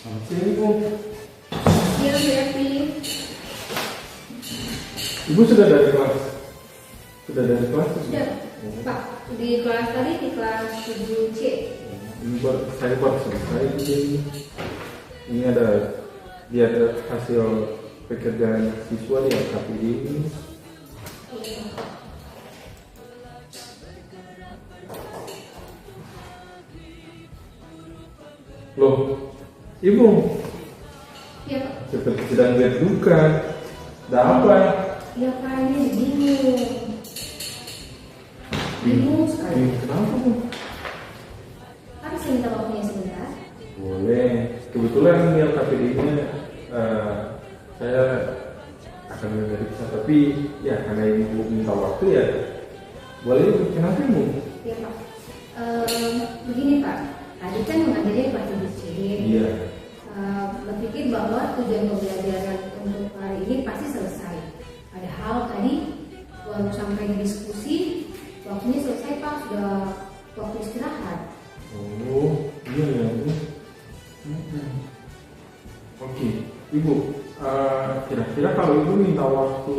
Sini Bu. Iya, Berarti. Ibu sudah dari kelas? Sudah dari kelas? Sudah, Pak. Di kelas tadi, di kelas 7C. Ini saya baru selesai ini ada dia ada hasil pekerjaan siswa di LKPD ini. Loh, Ibu Iya, Pak. seperti sedang berduka. Ada apa? Iya, Pak. Ini bingung. Bingung sekali. Kenapa Bu? Pak, bisa minta waktunya sebentar? Boleh. Kebetulan di LKPD-nya saya akan memeriksa, tapi ya karena Ibu minta waktu ya boleh. Kenapa Ibu? Iya, Pak. Begini, Pak. Tadi kan mengajarnya kelas 7C. Iya. Berpikir bahwa tujuan pembelajaran untuk hari ini pasti selesai. Padahal tadi baru sampai di diskusi, waktunya selesai, Pak. Sudah waktu istirahat. Oh, iya ya Bu. Oke, Ibu. Kira-kira kalau Ibu minta waktu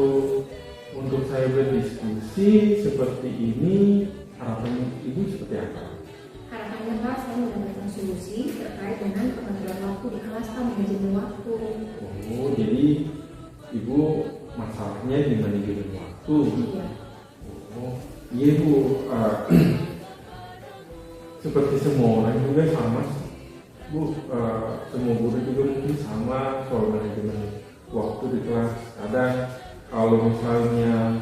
untuk saya berdiskusi seperti ini, harapan Ibu seperti apa? Harapannya, Pak, saya mendapatkan solusi terkait dengan pengaturan waktu di kelas, Pak, manajemen waktu. Oh, jadi Ibu masalahnya di manajemen waktu. Iya. Oh, iya Bu. Seperti semua orang juga sama Bu. Semua guru juga mungkin sama soal manajemen waktu di kelas. Kadang kalau misalnya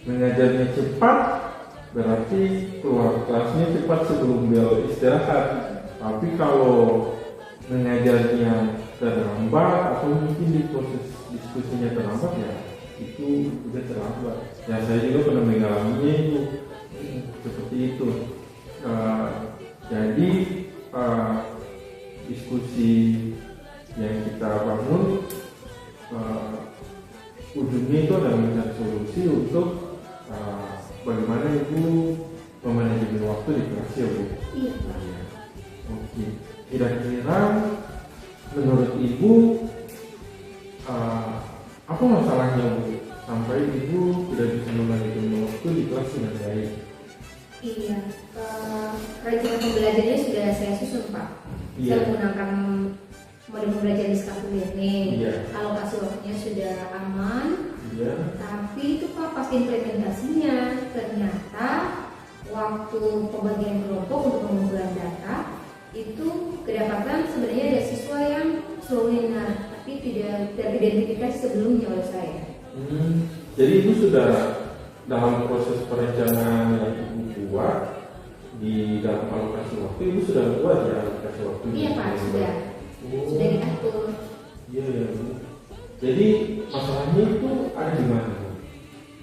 mengajarnya cepat, berarti keluar kelasnya cepat sebelum bel istirahat. Tapi kalau mengajarnya terlambat atau mungkin di proses diskusinya terlambat, ya itu sudah terlambat. Ya saya juga pernah mengalaminya itu seperti itu. Jadi diskusi yang kita bangun ujungnya itu adalah mencari solusi untuk bagaimana Ibu memanajemen waktu di kelas ya Bu. Iya, Pak. Oke. Kira-kira menurut Ibu apa masalahnya Bu sampai Ibu tidak bisa memanajemen waktu di kelas dengan baik? Iya, rencana pembelajarannya sudah saya susun, Pak. Iya. Saya menggunakan model pembelajaran discovery learning. Iya. Alokasi waktunya sudah aman. Iya. Tapi itu, Pak, pas implementasinya ternyata waktu pembagian kelompok untuk pengumpulan data itu kedapatan sebenarnya ada siswa yang slow learner tapi tidak teridentifikasi sebelumnya oleh saya. Jadi itu sudah dalam proses perencanaan yang Ibu buat di dalam alokasi waktu, Ibu sudah buat ya alokasi waktu? Iya, Pak, sudah. Sudah diatur. Iya ya Bu. Jadi masalahnya itu ada di mana Bu?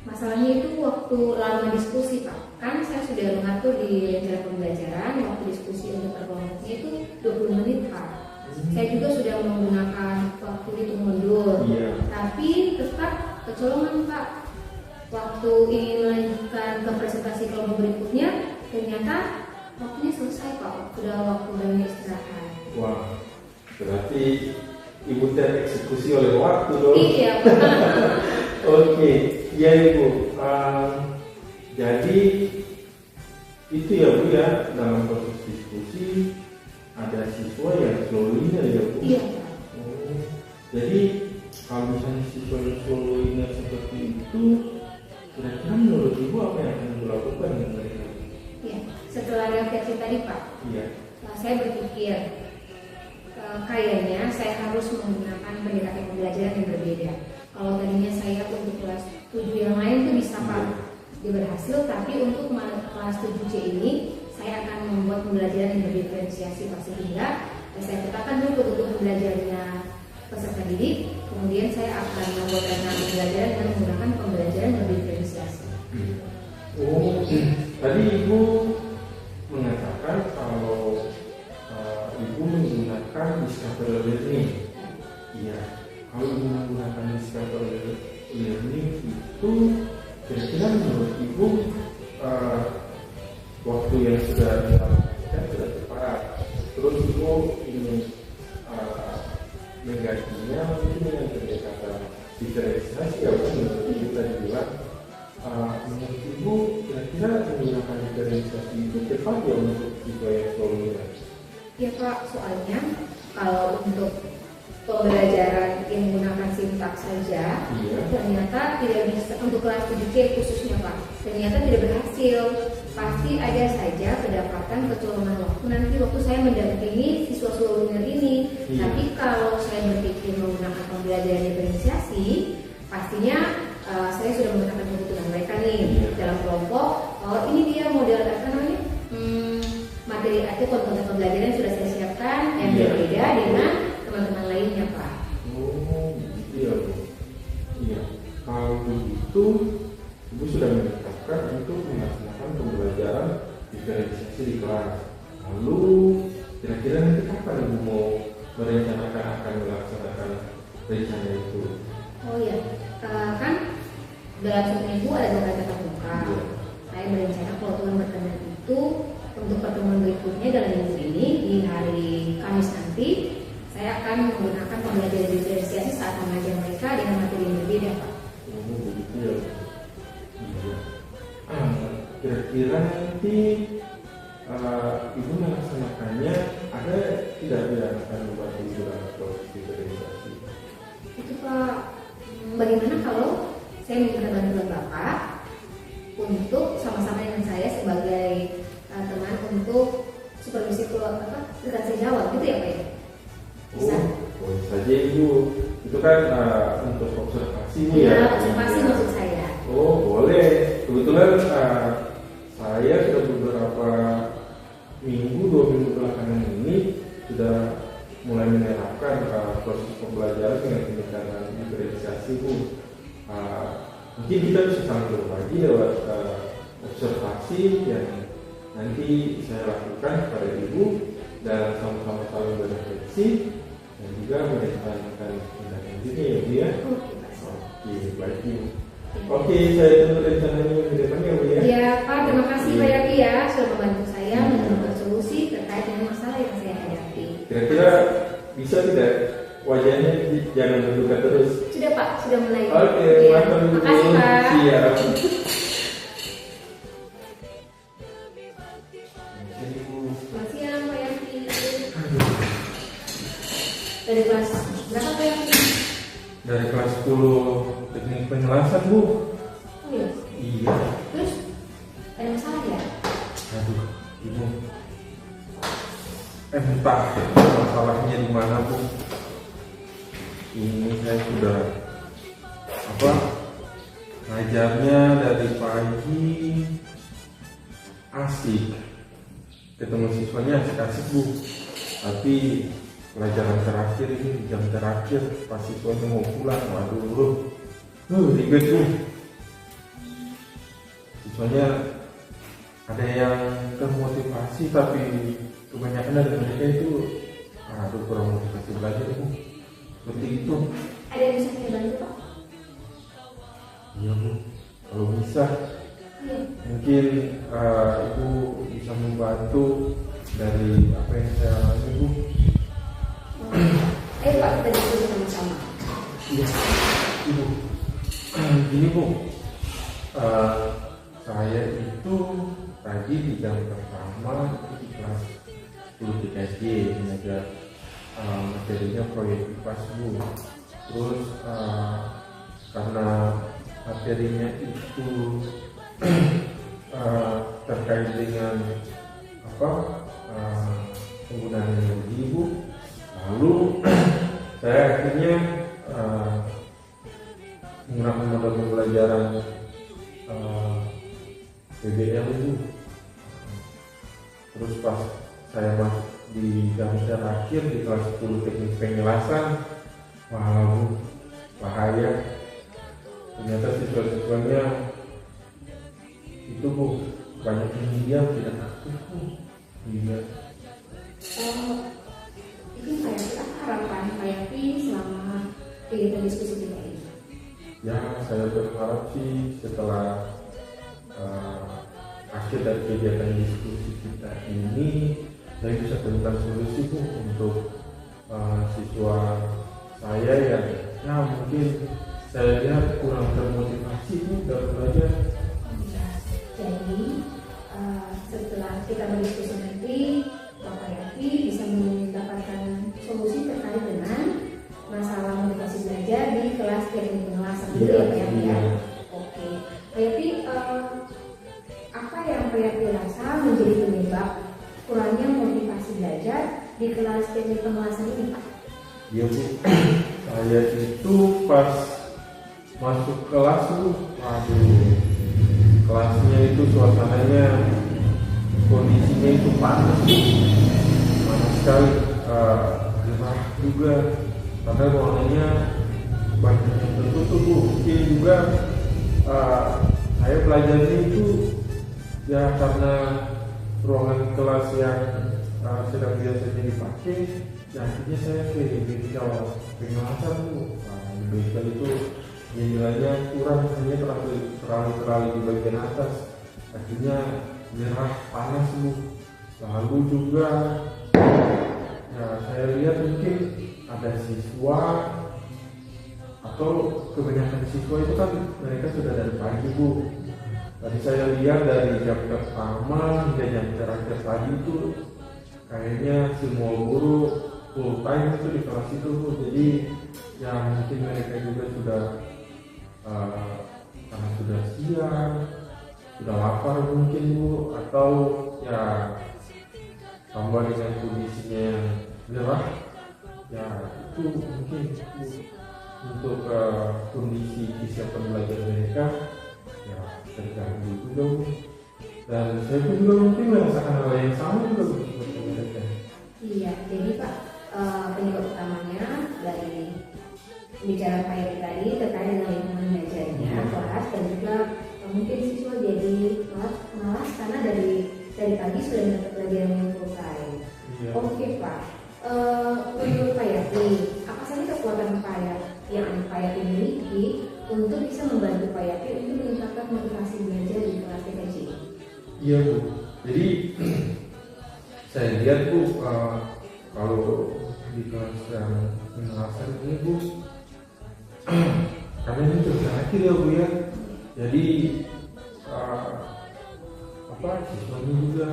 Masalahnya itu waktu lama diskusi, Pak. Kan saya sudah mengatur di rencana pembelajaran waktu diskusi untuk kelompoknya itu 20 menit, Pak. Saya juga sudah menggunakan waktu hitung mundur. Iya. Tapi tetap kecolongan, Pak. Waktu ingin melanjutkan ke presentasi kelompok berikutnya, ternyata waktunya selesai, Pak. Sudah waktu dan istirahat. Wah, berarti Ibu tereksekusi oleh waktu dong. Iya, Pak. Oke, ya Ibu. Jadi itu ya Bu ya, dalam proses diskusi ada siswa yang slow learner ya Bu. Iya, Pak. Oh, jadi kalau misalnya siswa yang slow learner seperti itu, kira-kira menurut Ibu apa yang akan dilakukan dengan mereka? Iya. Setelah refleksi tadi, Pak, Iya. saya berpikir kayaknya saya harus menggunakan pendekatan pembelajaran yang berbeda. Kalau tadinya saya untuk kelas 7 yang lain tuh bisa, Pak, dia berhasil, tapi untuk kelas 7C ini saya akan membuat pembelajaran yang berdiferensiasi, Pak, sehingga saya tetapkan dulu kebutuhan pembelajarannya peserta didik, kemudian saya akan membuat rencana pembelajaran dan menggunakan pembelajaran yang berdiferensiasi. Oh, tadi Ibu mengatakan kalau Ibu menggunakan discovery learning. Iya. Kalau Ibu menggunakan discovery learning itu, kira-kira menurut Ibu waktu yang sudah dilakukan sudah tepat. Terus Ibu ingin menggajinya mungkin dengan pendekatan diferensiasi ya kan kita bilang menurut ibu kira-kira menggunakan diferensiasi itu tepat ya untuk siswa yang solonya? Ya Pak, soalnya kalau untuk pembelajaran yang menggunakan sintak saja ternyata tidak bisa untuk kelas 7C khususnya Pak, ternyata tidak berhasil. Pasti ada saja kedapatan kecolongan waktu nanti waktu saya mendampingi siswa soloner ini. Tapi kalau saya berpikir menggunakan pembelajaran diferensiasi, pastinya saya sudah menggunakan kebutuhan mereka nih dalam kelompok. Oh ini dia model apa namanya materi atau konten pembelajaran sudah saya siapkan yang berbeda dengan teman-teman lainnya Pak. Oh gitu ya Bu. Iya. Kalau begitu Ibu sudah menetapkan untuk melaksanakan pembelajaran diferensiasi di kelas. Lalu kira-kira nanti kapan Ibu mau merencanakan akan melaksanakan rencana itu? Oh iya, kan dalam satu minggu ada 2 kali tatap muka. Saya berencana kalau Tuhan berkenan itu untuk pertemuan berikutnya dalam minggu ini di hari Kamis nanti saya akan menggunakan pembelajaran diferensiasi saat mengajar mereka dengan materi yang berbeda Pak. Oh begitu ya. Kira-kira nanti Ibu melaksanakannya ada tidak yang akan membantu Ibu dalam proses diferensiasi? Itu Pak, bagaimana kalau saya minta bantuan Bapak untuk sama-sama dengan saya sebagai teman untuk supervisi rekan sejawat gitu ya Pak ya? Bisa? Boleh saja Ibu. Itu kan untuk observasi ya? Observasi maksud saya. Oh boleh. Kebetulan saya sudah beberapa minggu, 2 minggu belakangan ini sudah mulai menerapkan proses pembelajaran dengan pendekatan diferensiasi Bu. Mungkin kita bisa sambil lagi lewat observasi yang nanti saya lakukan kepada Ibu dan sama-sama saling berefleksi dan juga merencanakan tindakan ini ya Bu ya. Oke, baik Bu. Oke, saya tunggu rencananya minggu depan ya Bu ya. Ya Pak, terima kasih Pak Yaki ya sudah membantu saya menemukan solusi terkait dengan masalah yang saya hadapi. Kira-kira bisa tidak wajahnya jangan menduga terus? Sudah Pak, sudah mulai. Oke, mantap. Terima kasih Pak. Siap. Selamat siang Pak Yaki. Dari kelas berapa Pak Yaki? Dari kelas 10 teknik penjelasan Bu. Oh iya. Iya. Terus ada masalah ya? Aduh, Ibu. Entah masalahnya di mana Bu. Ini saya sudah ngajarnya dari pagi asik, ketemu siswanya asik-asik Bu. Tapi pelajaran terakhir ini jam terakhir pas siswanya mau pulang, waduh, ribet Bu. Siswanya ada yang termotivasi tapi kebanyakan dari mereka itu kurang motivasi belajar Bu. Seperti itu. Ada yang bisa saya bantu Pak? Iya Bu, kalau bisa mungkin Ibu bisa membantu dari apa yang saya alami Bu. Ayo Pak, kita diskusi sama-sama. Iya Ibu, gini Bu, saya itu tadi di jam pertama di kelas 10 TKJ mengajar materinya proyek IPAS Bu. Terus karena materinya itu terkait dengan penggunaan energi Bu, lalu saya akhirnya menggunakan model pembelajaran PBL Bu. Terus pas saya masuk di jam terakhir di kelas 10 teknik penjelasan, wow, bahaya. Ternyata siswa-siswanya itu Bu banyak yang diam, tidak aktif Bu. Iya. Itu saya harapan Pak Yaki selama kegiatan diskusi kita ini. Ya, saya berharap sih setelah akhir dari kegiatan diskusi kita ini saya bisa temukan solusi Bu untuk saya ya mungkin saya lihat kurang termotivasi Bu dalam belajar. Jadi setelah kita berdiskusi nanti, Bapak Yafi bisa mendapatkan solusi terkait dengan masalah motivasi belajar di kelas teknik pengawasan dulu ya Pak Yafi ya. Oke, Pak Yafi, apa yang Pak Yafi rasa menjadi penyebab kurangnya motivasi belajar di kelas teknik pengawasan ini Pak? Iya Bu, saya itu pas masuk kelas Bu, aduh, kelasnya itu suasananya, kondisinya itu panas sekali, gerah juga, karena ruangannya banyak yang tertutup Bu. Mungkin juga saya belajarnya itu ya karena ruangan kelas yang sedang biasanya dipakai, ya akhirnya saya ke medical pengawasan Bu. Medical itu nilainya kurang, hanya terlalu di bagian atas, akhirnya merah panas Bu. Lalu juga ya saya lihat mungkin ada siswa atau kebanyakan siswa itu kan mereka sudah dari pagi Bu. Tadi saya lihat dari jam pertama hingga jam terakhir tadi itu kayaknya semua guru full time itu di kelas itu Bu. Jadi ya mungkin mereka juga sudah karena sudah siang, sudah lapar mungkin Bu, atau ya tambah dengan kondisinya yang gerah, ya itu mungkin Bu, untuk kondisi kesiapan belajar mereka ya terganggu juga Bu. Dan saya pun juga mungkin merasakan hal yang sama juga Bu seperti mereka. Iya, jadi Pak, penyebab utamanya dari bicara Pak Yafi tadi terkait dengan lingkungan belajarnya, kelas, dan juga mungkin siswa jadi malas karena dari pagi sudah mendapat pelajaran yang full time. Iya. Oke Pak, menurut Pak Yafi, apa saja kekuatan Pak Yafi yang Pak Yafi miliki untuk bisa membantu Pak Yafi untuk meningkatkan motivasi belajar di kelas TKJ? Iya Bu, jadi saya lihat Bu, kalau di kelas yang pengawasan ini Bu, karena ini terakhir ya Bu ya, jadi siswanya juga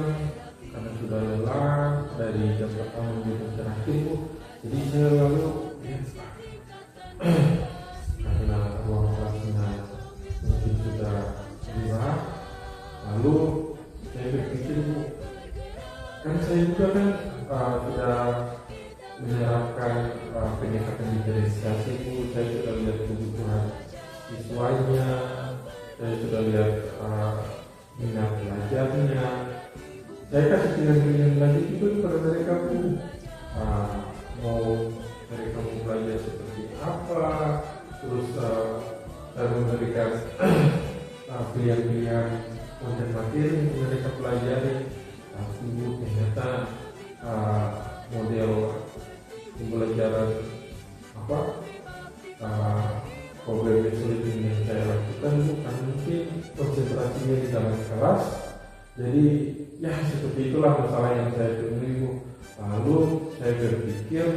karena sudah lelah dari jam pertama hingga terakhir Bu, jadi saya lalu ya, karena ruang kelasnya mungkin sudah gerah, lalu saya berpikir Bu, kan saya juga kan sudah menerapkan pendekatan diferensiasi Bu. Saya sudah lihat kebutuhan siswanya, saya sudah lihat minat belajarnya, saya kasih pilihan-pilihan lagi itu kepada mereka Bu, mau mereka mau belajar seperti apa, terus saya memberikan pilihan-pilihan konten materi yang mereka pelajari. Tapi Bu, ternyata model pembelajaran problem solving yang saya lakukan bukan mungkin konsentrasinya di dalam kelas, jadi ya seperti itulah masalah yang saya temui Bu. Lalu saya berpikir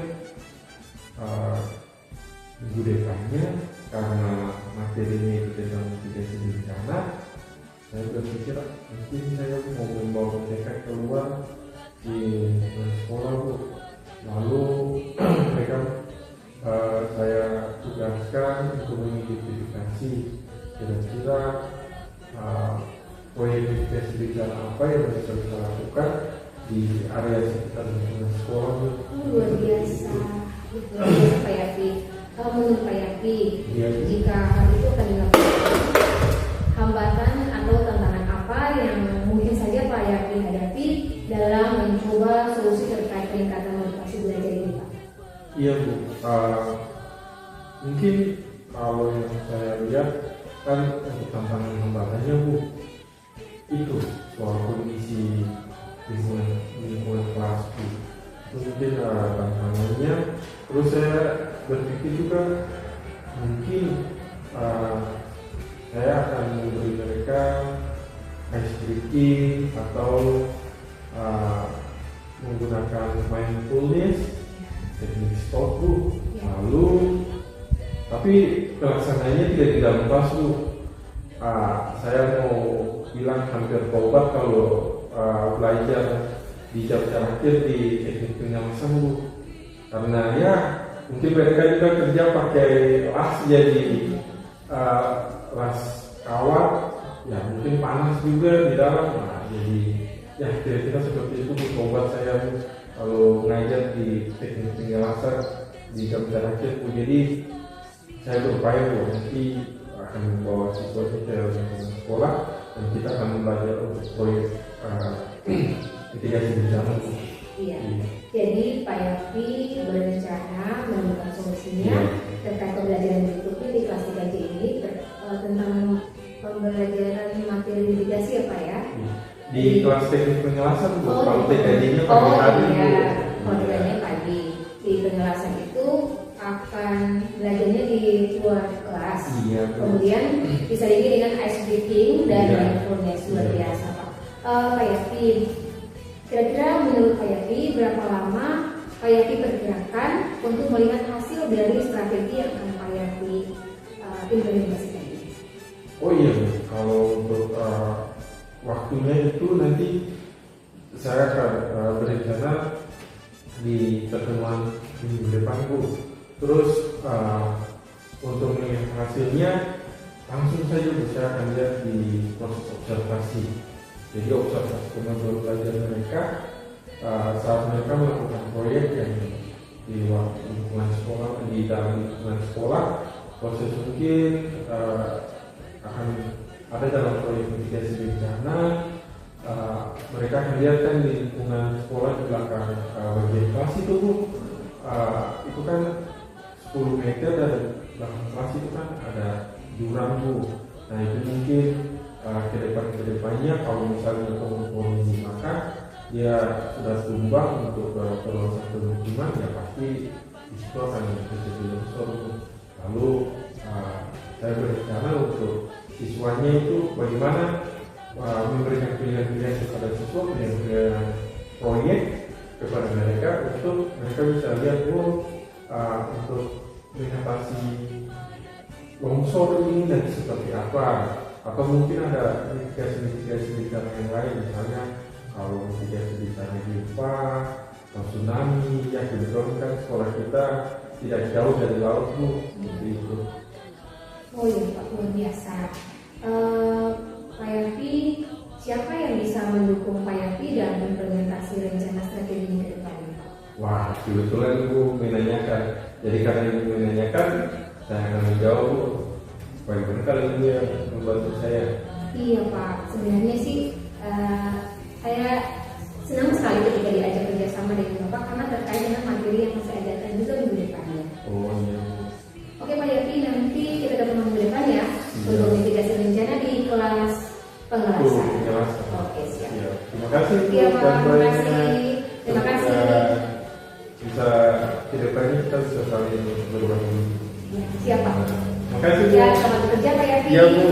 minggu depannya karena materinya itu tentang mitigasi bencana, saya berpikir mungkin saya mau membawa mereka keluar di sekolah Bu. Lalu mereka saya tugaskan untuk mengidentifikasi kira-kira proyek bencana apa yang bisa kita lakukan di area sekitar lingkungan sekolah. Luar biasa, Pak Yafi. Kalau menurut Pak Yafi, jika hal itu akan dilakukan, hambatan atau tantangan apa yang mungkin saja Pak Yafi hadapi dalam mencoba solusi terkait peningkatan motivasi belajar ini Pak? Iya Bu, mungkin kalau yang saya lihat kan untuk tantangan hambatannya Bu, itu soal kondisi lingkungan kelas Bu, mungkin tantangannya. Terus saya berpikir juga mungkin saya akan memberi mereka ice breaking atau menggunakan mindfulness, teknik stop Bu. Lalu tapi pelaksananya tidak di dalam kelas Bu. Saya mau bilang hampir tobat kalau belajar di jam terakhir di teknik pengawasan Bu, karena ya mungkin mereka juga kerja pakai las, jadi las kawat ya mungkin panas juga di dalam. Jadi ya kira-kira seperti itu Bu, tobat saya Bu kalau ngajar di teknik pengawasan di jam terakhir Bu. Jadi saya berupaya Bu, nanti akan membawa siswa ke sekolah dan kita akan belajar untuk proyek mitigasi bencana. Iya. Jadi Pak Yafi berencana menemukan solusinya terkait pembelajaran berikutnya di kelas 3C ini tentang pembelajaran materi mitigasi ya Pak ya? Di kelas teknik penjelasan Bu, kalau TKJ-nya pagi hari Bu. Pembelajarannya pagi. Di penjelasan itu akan belajarnya di luar kelas. Iya. Kemudian diselingi dengan ice breaking dan mindfulness luar biasa Pak. Pak Yafi, kira-kira menurut Pak Yafi berapa lama Pak Yafi perkirakan untuk melihat hasil dari strategi yang akan Pak Yafi implementasikan ini? Oh iya Bu, kalau untuk waktunya itu nanti saya akan berencana di pertemuan minggu depan Bu. Terus untuk melihat hasilnya langsung saja Bu, saya akan lihat di proses observasi. Jadi observasi kemampuan belajar mereka saat mereka melakukan proyek yang di waktu lingkungan sekolah, di dalam lingkungan sekolah, proses mungkin akan ada dalam proyek mitigasi bencana. Mereka akan lihat kan di lingkungan sekolah di belakang bagian kelas itu Bu, itu kan 10 meter dari belakang kelas itu kan ada jurang Bu. Nah itu mungkin kedepannya kalau misalnya pohon dimakan dia sudah tumbang untuk perluasan pemukiman, ya pasti itu akan terjadi longsor. Lalu saya berencana untuk siswanya itu bagaimana memberikan pilihan-pilihan kepada siswa, pilihan proyek kepada mereka untuk mereka bisa lihat untuk mengatasi longsor ini nanti seperti apa, atau mungkin ada mitigasi bencana yang lain, misalnya kalau mitigasi bencana gempa atau tsunami, ya kebetulan kan sekolah kita tidak jauh dari laut Bu, seperti itu. Oh iya Pak, luar biasa. Pak Yafi, siapa yang bisa mendukung Pak Yafi dalam implementasi rencana strategi ini ke depannya Pak? Wah, kebetulan Bu menanyakan. Jadi karena Ibu menanyakan, saya akan menjawab Bu. Bagaimana kalau Ibu yang membantu saya? Iya Pak, sebenarnya sih saya senang sekali ketika diajak kerjasama dengan Bapak karena terkait dengan materi yang saya ajarkan juga minggu depannya. Oh iya. Oke Pak Yafi, nanti kita ketemu minggu depan ya untuk mitigasi bencana di kelas penjelasan. Oke siap. Ya. Terima kasih Bu. Iya Pak, terima kasih. Terima kasih. Bisa kedepannya kita bisa saling berbagi. Siap Pak. Terima kasih Bu. Ya, selamat bekerja Pak Yafi. Iya Bu.